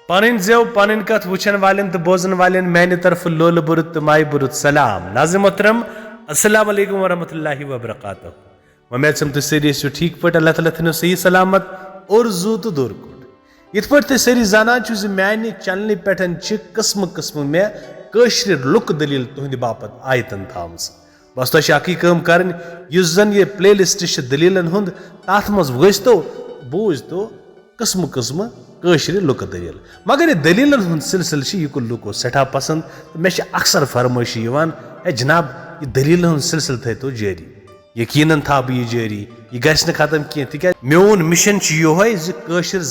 पन जेव पन कथ वुचन वालन तो बोजन वालन मैंने तरफ लोल बुरुत माय बुरुत सलाम नाज़िम मोहतरम अस्सलाम वालेकुम वरहमतुल्लाहि वबरकातुहू। उम्मीद छम तुम सारी ٲسِو ठीक पे अल्लाह ताला थो सही सलामत और जू तो दूर कोट ये पे सारी जानान मानि चैनल पे किस्म किस्म मे कशर लुक दलील तुहद बापत आयतन थाम बस तुम अकी कम कर जन ये प्ले लिस्ट दलीलन हुंद तथ मज वस्तो बूझ तो किस्म किस्म कशर लुक दलील मगर ये दलीलन हुंद सिलसिल यह लुको सठा पसंद तो मे अक्सर फरमाइशी है जनाब ये दलीलन हुंद सिलसिल थो तो जारी यकीनन था बह जारी यह गि खत्म कह मोन मिशन यह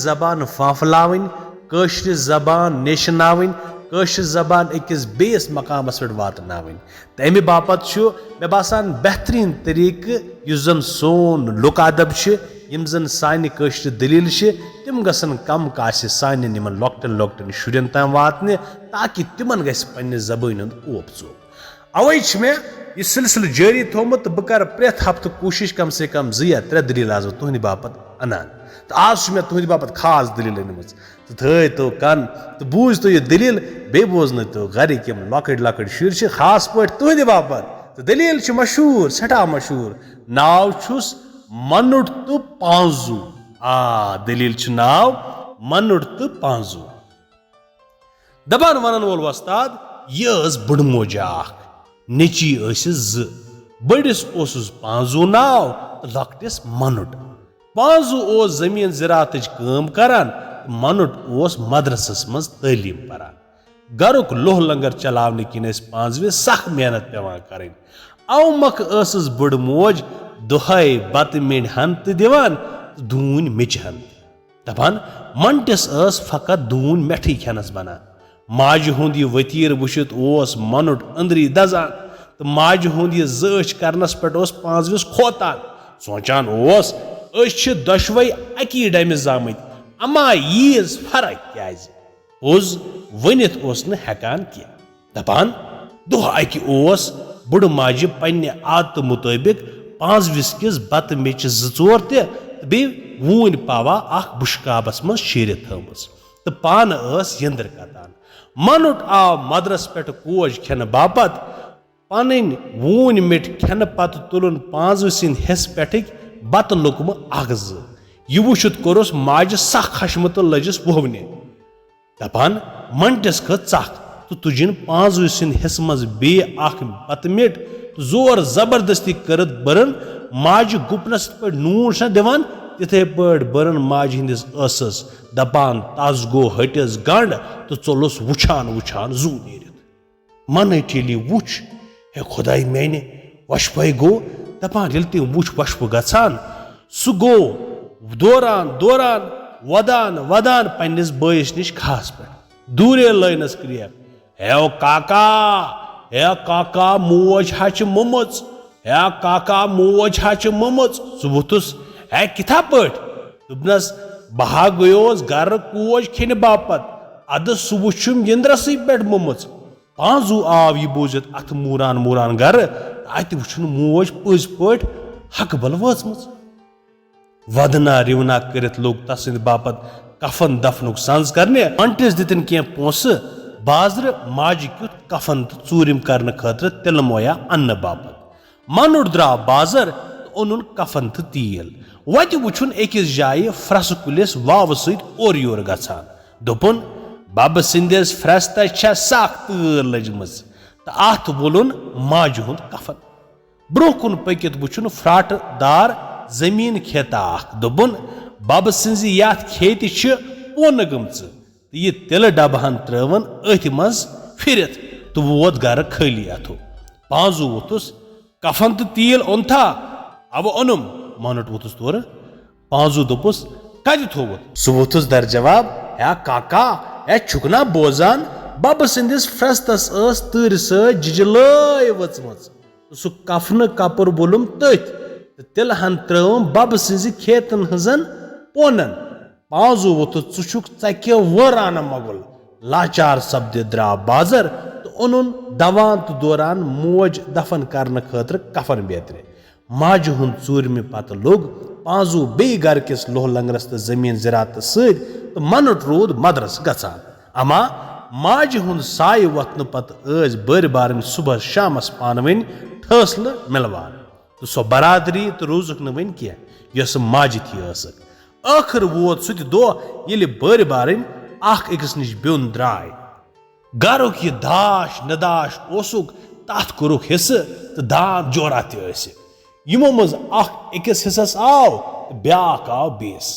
जबान फाफलावन कशर जबान नेशनावन कशर जबान अकिस बेस मकामस पे वातनावन तो अमे बापत मे बासान बेहतरीन तरीक जन सोन लुक अदब यम जन सानि कशर दलील तिम गसन कम काश सान लॉकटन लॉकटन शुरन तम वातने ताकि तिमन गस पन्ने जबान हूं ओप चोप अवै मे यह सिलसिल जारी थोमुत बह कर प्रेथ हफ्त कोशिश कम से कम 2 या 3 दलील आज तुहद बापत अनान तो आज मे तुहद बापत खास दलील अनम तो थे तो कन तो बूझ तो यह दलील बे बोजन तो गरिक यम लकट लकट शुर खास पे तुहद बापत तो दलील मशहूर सठा मशहूर नाव छुस मनुट तो पांजू दलील नाव मनुट तो पांजू दपान वन वोल वस्ताद यह बुड़ मोजा नेची बड़िस पांजू नाव लकटिस मनुट पांजू जमीन ज़रात काम करान मनुट मदरसस मज तालीम परान गरुक लोह लंगर चलावने किन पांजवे सख मेहनत पेवान करें अव मख बुड़ मोज दुहै बत मेन हन तो दिवान दून मिचहन दपान मंटिस फकत दून मेठी खेनस बनान माज हुंद यह वतीर वुचित मनुट अंदरी दजान तो माज हुंद यह ज़च करनस पे पांजविस खोतान सोचान दशवै अकी डमि जामत अमा यीज फर्क क्या पोज वनित हेकान कह दपान दुह अकि बुड़ माज पन्ने आदत मुताबिक पांजविस किस बत मेच 2-4 ते वून पावा अख बुशकाबस मज शीरित थमस तो पान यंदर कतान मनुट आव मदरस पे कोज खेन बापत पन वून मिट खेन पत तुलन पांजव सिंद हिस पे बत लुकम 1-2 यह वुचित कोरस माज सख खशम तो लजिस वोवने दपान मंटिस खत चख तो तुजिन पांजव सिंद हिस मज बे बत मिट तो जोर जबरदस्ती करत बरन माज गुपनस पे नून दिवान तिथे पे बरन माज हिंदिस असस दपान तस गो हटिस गंड तो चोलस वुछान वुछान जू नीरित मन टेली वुछ हे खुदाई मैंने वशपे गो दपान ये तम वुछ वशप गसान सह गो दौरान दौरान वदान वदान पन्निस बयस निश खास पे दूरे लैनस क्रियप हे काका मोज हच ममच हे काका मोज हच ममच सह वुथुस है किथा पट दुपनस बहा गयोस गर कोज खेन बापत अद सह वुछुम यंद्रस पे ममच पांजू आव यह बोजित अथ मूरान मूरान गर अत वुछुन मोज पज पे हक बल वचमच वदना रिवना करित लोग तसिंद बापत कफन दफनुक संज करने मंटिस दितन कह पोस बाजर माज क्युत कफन तो चूरिम करने खतर तिल मोया अन्न बापत मनुट द्राव बाजर ओनुन कफन तो तील वत वुछुन अकिस जाय फ्रस कुलिस वाव सत और योर गछान दोपुन बब सिंदिस फ्रस तह सख तूर लजमज तो अत वोलुन माज हुंद कफन ब्रोह कुन पकित वुछुन फ्राट दार जमीन खेता दोपुन बब सिंज यथ खेत पोन गमच यह तिल डबहन त्रवन अथ मज फिरत तो वोत गर खाली अथो पांजू वोथुस कफन तो तील ओन था अब ओनुम मनुट वोथुस तोर पांजू दोपुस कत थोवत सह वोथुस दर जवाब है काका है छुकना बोजान बब सिंदिस फ्रस्तस तर जिजलय वचमच सह कफन कपुर बोलुम तथ तिलहन त्रवम बब सिंज खेतन हजन पोनन पांजू वोथुस चुछुक चक्य वरान मगुल लाचार सब्द द्राव बाजर तो ओनुन दवान तो दौरान मोज दफन करने खतर कफन बेतरे माज हुंद चूरमि पत लोग पांजू बे गर किस लोह लंगरस तो जमीन ज़रात सत तो मनुट रूद मदरस गसान। अमा माजि हुंद साय वतन पत ऐज बर बारन सुबह शामस पानवन ठसल मिलवान तो सो बरादरी तो रोजुक न वन क्या यस माजि थी असक आखिर वोत सुत दो ये बर बारन अख अकिस निश ब्योन द्राय गारुक ये दाश नदाश ओसुक तथ कोरुक हिस्स तो दान जोरा तस यमो मज अख अकिस हिस्सस आव तो ब्याक आव बेस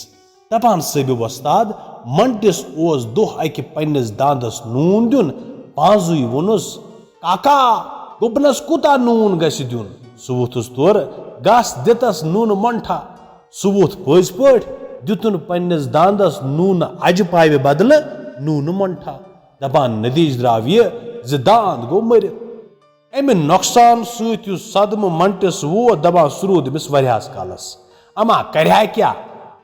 दपान सब वस्ताद मंटिस ओस दोह अकि पन्निस दांदस नून दिन पांजुई वोनुस काका गुबनस कुता नून गस दिन सह वोथुस तोर गस दितस नून मंठा सह वोथ पज पठ दितुन पन्निस दांदस नून अज पावे बदल नून मंठा दपान नतीज द्राव ये ज दांद गो मरित अमि नौकसान सत सदम मंटिस वो दपान सह रूद अमिस वरियास कालस अमा करहा क्या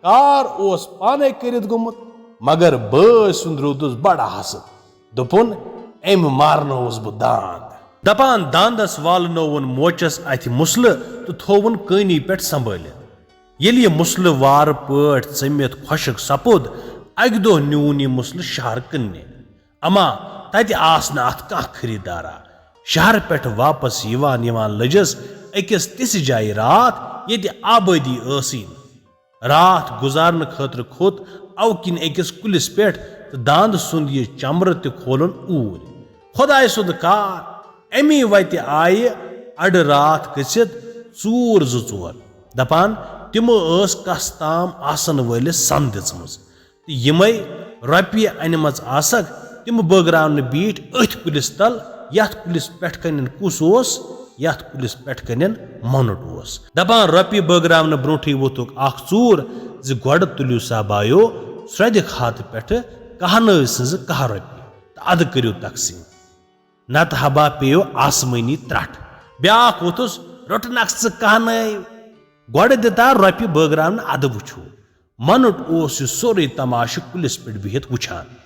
कार ओस पाने करित गोमुत मगर बय सुंद रूदुस बड़ा हसद दोपुन अमि मारनोस बह दांद दपान दांदस वालनोवन मोचस अथ मुसल तो थोवन कनी पे संभालित येल ये मुसल वार पट चमित खुशक सपुद अक दो न्यून यह मुसल शहर कन्ने अमा तत आस न अथ कह खरीदारा शहर पे वापस यवान लजस अकिस तिस जाय रात ये आबादी आसीन रात गुजारन खतर खोत अव किन अकिस कुलिस पे तो दांद सुंद यह चमर त खोलन ऊर खुदाय सुंद कार अमी वत आय अड़ रात गसित चूर जोर दपान तिम कस ताम आसन वलिस सन दिचमज यमै रपये अनमज आसक तिम बगरावन बीठ अथ कुलिस तल यथ कुलिस पेठ कन कुस ओस यथ कुलिस पेठ कन मनुट ओस दपान रपये बगरावन ब्रोठी वोथुक अख चूर ज गोड़ तुलियो सा बायो स्रद खात पेठ कहनव सज कह रपये तो अद करियो तकसीम नत हबा पेयो आसमानी त्रट ब्याक वोथुस रोटनक ज कहनव गोड़ दिता रपये बगरावन अद वुछो मनुट ओस सोरे तमाश कुलिस पे बिहित वुछान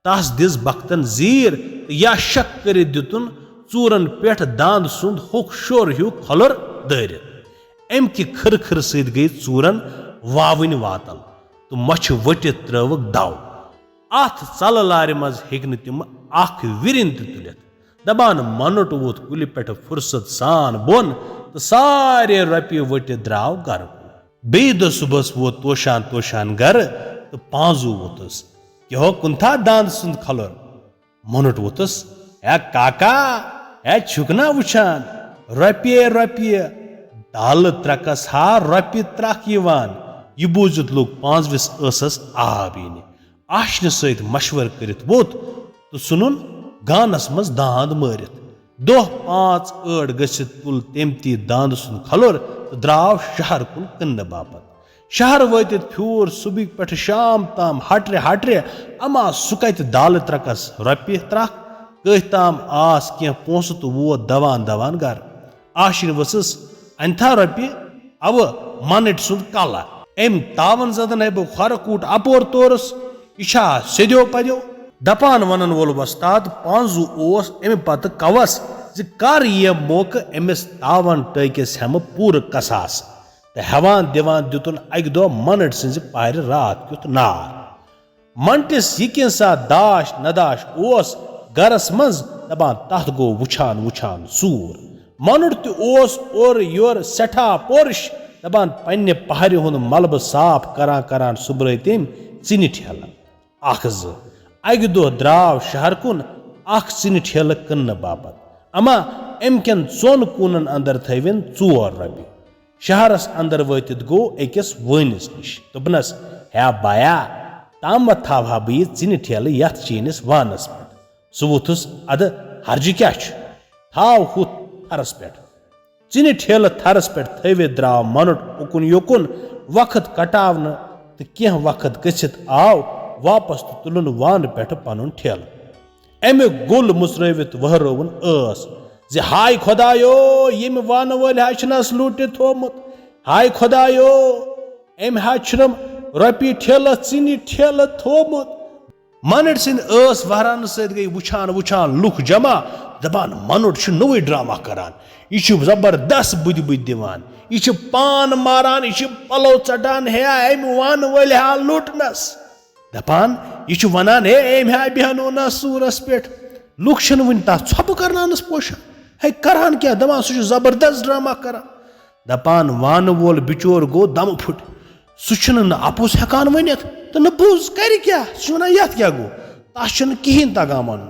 तस दिस बख्तन जीर या शक कर दितुन चूरन पेठ दांद सुंद होक शोर हूं खलर दरित अम कि खर खर सत गई चूरन वावन वातल तो मछ वटित त्रवक दव अथ चल लार मज हेक तिम अख विरिन तुलित दपान मनुट वोत कुल पे फुर्सत सान बोन तो सारे रपये वटित द्राव गर बे दो सुबह वोत तोशान तोशान गर तो पांजू वोतस यो कुंथा दांद सुंद खलर मनुट वोतस ए काका ए छुकना वुछान रपये रपये दाल त्रकस हा रपये त्रक यवान यह बूझित लोग पांचविस असस आब इन आशन सत मशवर करित वोत तो सुनुन गानस मज दांद मारित दोह 5 ٲڑ गसित तुल तेमती दांद सुंद खलर तो द्राव शहर कुन कन्न बापत शहर वतित फ्यूर सुबह पे शाम ताम हटरे हटरे अमा सुकत दाल त्रकस रपये त्रक कह ताम आस क्या पोस तो वो दवान दवान गर आशिन वसस अंथा रपये अव मनट सुंद काला अम तावन जदन अब खर कूट अपोर तोरस इशा सेद्यो पद्यो दपान वनन वोल वस्ताद पांजू ओस अमि पत कवस ज कर ये मौक अमिस तावन टकिस हम पूर कसास तो हेवान दिवान दितुन अक दो मनट सिंज पार रात क्युत नार मंटिस यकिन सा दाश नदाश ओस गरस मज दपान तथ गो वुछान वुछान सूर मनट त ओस और योर सठा पोरश दपान पन्ने पहाड़ हुंद मलब साफ करान करान सुब्र तम चिन ठेल अख ज अक दो द्राव शहर कुन अख चिन ठेल कन्न बापत अमा अमकन 4 कूनन अंदर थवन 4 रपये शहरस अंदर वतित गो अकिस वनिस निश दोपनस है बाया ताम थवहा बह चिन ठेल यथ चीनिस वानस पे सह वोथुस अद हर्ज क्या थाव हुत थरस पे चिन ठेल थरस पे थवित द्राव मनुट उकुन योकुन वक्त कटावन तो कह वक्त गसित आव वापस तो तुलन वान पे पनुन ठेल अमि गुल मुसरवित वहरोवन जे हाय खुदायो यम वान वल हनस लूट थोमुत हाय खुदायो अम हनम रपये ठेल चिन ठेल थोमुत मनट सिंद वहरान सत गई वुछान वुछान लुक जमा दपान मनट नवे ड्रामा करान यह जबरदस्त बुद बुद दिवान यह पान मारान यह पलो चटान है अम वान वल लूटनस दपान यह वनान हे मे बेहनो ना सूरस पे लुक वन तथ छप करनानस पोशा है करान क्या दपान सह जबरदस्त ड्रामा करान दपान वान वोल बिचोर गो दम फुट सह अपुस हेकान वनित तो न पोज कर क्या सह यथ क्या गो तस कहें तगान वन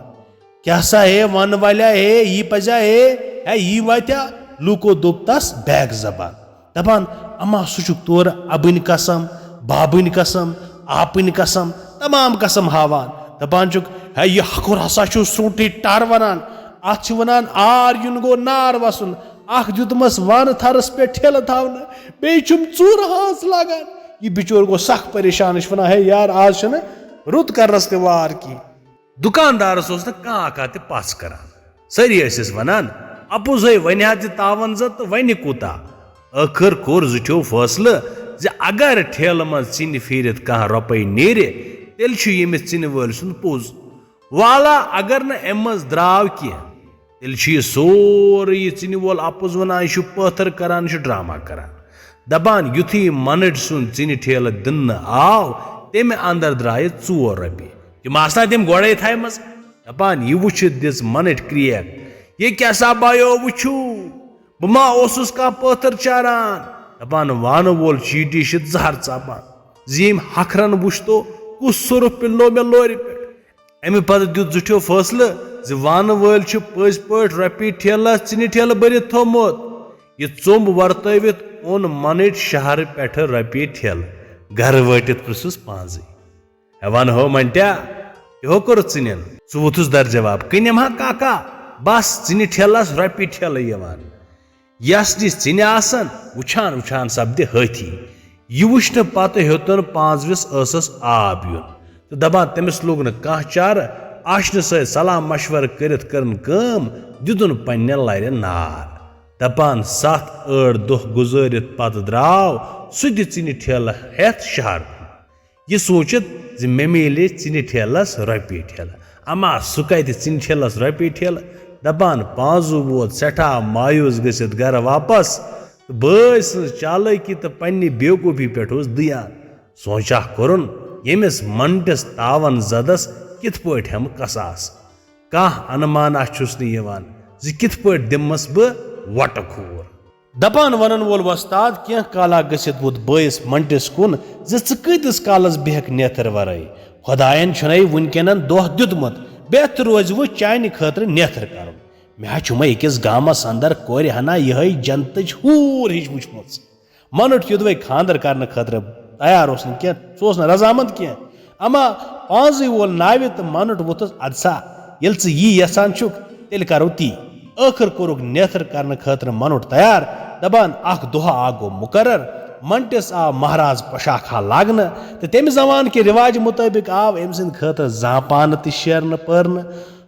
क्या सा हे वन वाल्या हे यह पजा हे यह वात्या लूको दोप तस बैग जबान दपान अमा सह तौर अबन कसम बाबन कसम आपन कसम तमाम कसम हावान दपान है यह हकुर हसा स्रूटी टर वनान अत वनान आर युन गो नार वसन अख दुतमस वन थरस पे ठेल थावन बेचुम चूर हास लगान यह बिचोर गो सख परेशान वन है यार आज रुत करनस ते वार की दुकानदारस कह पस करान सरी वनान अपुज वन तावन तो वन कूता आखिर कोर जुठो फैसले अगर ठेल मज चिन फेरित कह रुपये नेर तेल यमिस चिन वल सुन पोज वाला अगर न अम मज द्राव कह तेल सोरे चिन वोल अपुज वनान यह पत्थर करान ड्रामा करान दपान युथी मनट सुन चिन ठेल दिन आव तमे अंदर द्राय 4 रुपये तम आसना तम गोड़े थमस दपान यह वुच दिस मनट क्रिएक ये क्या सा बायो वुचू बमा ओसुस का पत्थर चारान दपान वान वोल चीटी जहर चापान जीम हखरन वुच तो कुस सुरफ पिल्लो मे लोर पे अमे पत दुत जुठो फैसले वान वल पज पे रुपये ठेलस चिन ठेल भरित थोमुत यह चुम्ब वर्तवित ओन मनट शहर पे रुपये ठेल घर वटित पृसुस पाज वन हो मनट्या यो कोर चिन सह वुथुस दर जवाब कनिम हा काका बस चिन ठेलस रुपये ठेल यवान यस निश चिन आसन वुछान वुछान सपद हाथी यह वुचन पत हेतन 5 विस असस आब युन तो दपान तमिस लोग न कह चार आशन सत सलाम मशवर करित करन कम दिदुन पन्ने लर नार दपान 7-8 दुह गुजरित पत द्राव सह चिन ठेल हेथ शहर यह सोचित मे मिले चिन ठेलस रुपये ठेल अमा सह कत चिन ठेलस रुपये ठेल दपान पांजू वोत सठा मायूस गसित घर वापस बय सज चालकी तो पन्ने बेवकूफी पे दियान सोचा कोरुन यमिस मनटस तावन जदस कित पट हम कसास कह अनुमाना कित पट दिमस ब वट खूर दपान वनन वोल वस्ताद क्या काला गसित वोत बयस मनटस कुन कतिस कालस बेहक नेथर वराई खुदायन छुने वनकन दोह दितमुत बेहतर रोज वो चायन खतर नेथर कर मे अकिस गामस अंदर कोर हना यह जनत हूर हिच वुचमुत मनट युदवे खानदर कर खतर तैयार सह रजामंद कह अमा पांज वोल नाव तो मनट वोथस अदसा ये यी यसान तेल करो ती आखिर कोरुक नेथर कर खतर मनट तैयार दपान अख दुहा आ गो मुकर्रर मनटस आव महाराज पशाखा लागन तो तम जमान के रिवाज मुताबिक आव अम सद खतर जापान तो शेरन पर्न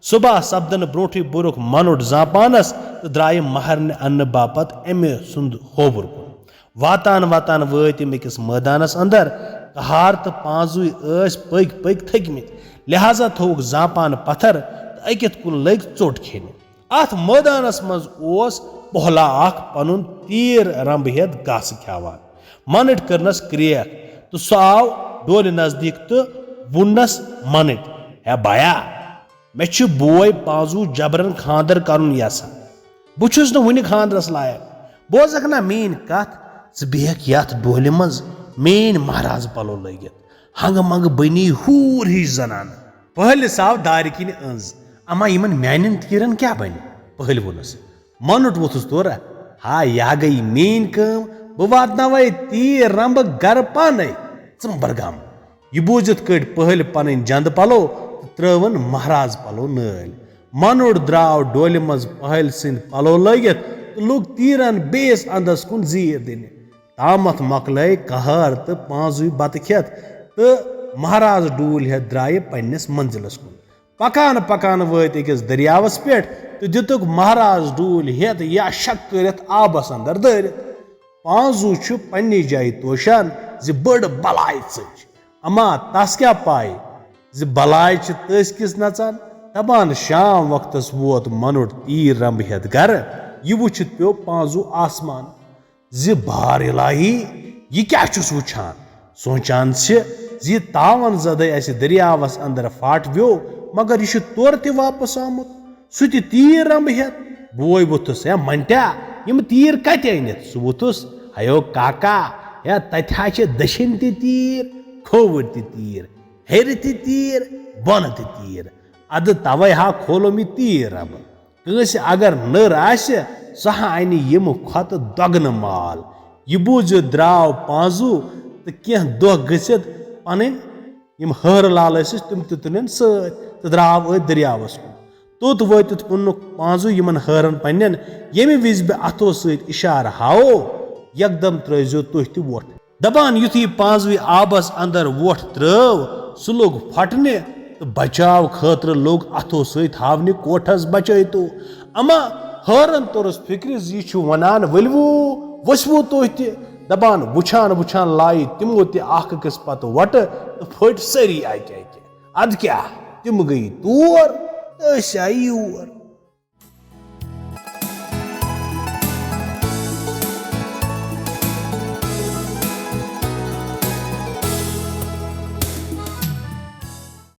सुबह सपदन ब्रोठी बुरुख मनोट जापानस तो द्राय महरन अन्न बापत अमे सुंद होबुर कुन वातान वातान वम अकिस मैदानस अंदर कहार तो पांजु पग पग थकमित लिहाजा थोक जापान पत्थर तो अकित कुन लग चोट खेने अथ मैदानस मज ओस पहला अख पनुन तीर रंब हेत घास खावान मनट करनस क्रियक तो सह आव डोल नजदीक तो वुनस मनट है बाया मे बोय पांजू जबरन खानदर करन यसान बुछुस न वुनि खानदरस लायक बोजक ना मेन कथ बेहक यथ डोल मज मेन महाराज पलो लगित हंग मंग बनी हूर हिश जनान पहल साव दार किन अंज अमा यमन म्यान तीरन क्या बन पहल वोनस मनट वोथुस तोरा हा या गई मेन कम बह वातनावे तीर रंब गर पाने चंबरगाम यह बूझित कड़ पहल पन जंद पलो त्रवन महाराज पलो नल मनोड़ द्राव डोल मज पहल सिंद पलो लगित तो लोग तीरन बेस अंदस कुन जीर दिन तामथ मकल कहर तो पांजु बत खेत तो महाराज डूल हे द्राय पन्नस मंजिलस कुन पकान पकान वत अकिस दरियावस पे तो दितुक महाराज डूल हेत या शक करित आबस अंदर दरित पांजु छु पन्नी जाय तोशान जि बड़ बलाय चज अमा तस क्या पाई जि बलाय च तस किस नचान दपान शाम वक्तस वोत मनुट तीर रंब हेत गर यह वुचित पे पांजु आसमान जि बार इलाही यह क्या छुस वुछान सोचान से जी तावन जदे अस दरियावस अंदर फाटव्यो मगर यह तोर ते वापस आमुत सह तीर रंब हेत बोय वोथुस या मंट्या यम तीर कत अनित सह वोथुस अयो काका या तथा दशिन ते तीर खोवर ते तीर हेर ते तीर बन ते तीर अद तवे हा खोलो मी तीर रब कंस अगर नर आसे सह अन यम खत दोगन माल यह बूझ द्राव पांजू तो कह दह गसित पन यम हर लाल तम तुन सत द्राव दरियावस कुन तोत वतित पुन पांजू यमन हरन पन्न यमि विज बे अथो सत इशार हाओ यकदम त्रजो तुह ति वोट दपान युथी पांजवी आबस अंदर वोट त्रव सह लोग फटने तो बचाव खतर लोग अथो सत हावने कोठस बचो अमा हरन तोरस फिक्र यह वनान वलवो वसवो तुह ति दपान वुछान वुछान लाई तिमो तस पत वट तो फट सारी अक अद क्या तिम गई तोर आई यूर।